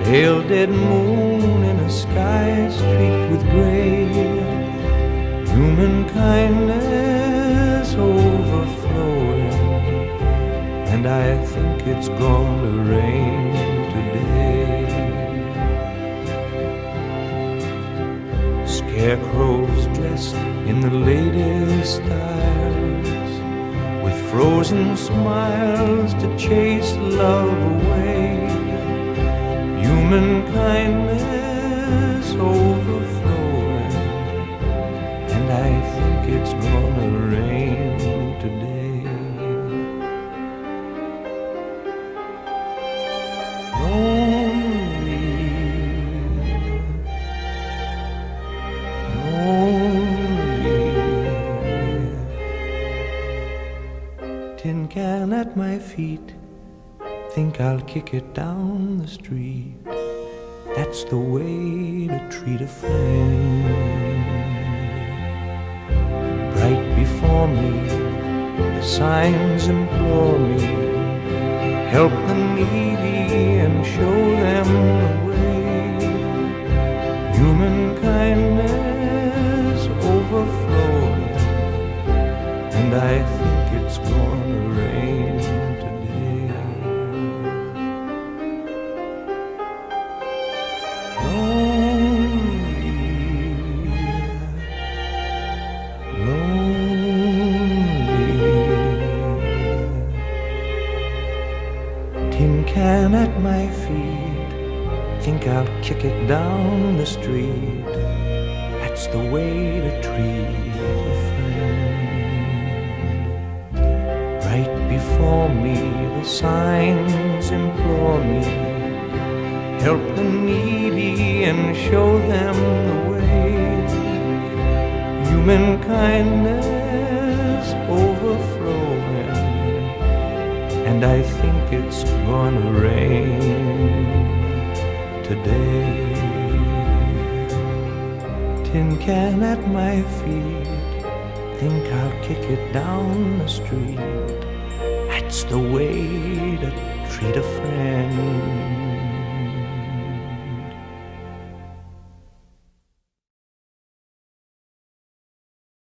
Pale dead moon in a sky streaked with gray, human kindness overflowing, and I think it's gonna rain today. Scarecrows dressed in the latest styles, with frozen smiles to chase love away. Human kindness overflowing, and I think it's gonna rain today. Lonely, lonely, tin can at my feet, think I'll kick it down the street. That's the way to treat a friend. Right before me, the signs implore me, help the needy and show them the way. Human kindness overflowing, and I think it's gonna rain today. Tin can at my feet, think I'll kick it down the street. That's the way to treat a friend. Right before me, the signs implore me, help the needy and show them the way. Human kindness overflowing, and I think it's gonna rain today. Tin can at my feet, think I'll kick it down the street. That's the way to treat a friend.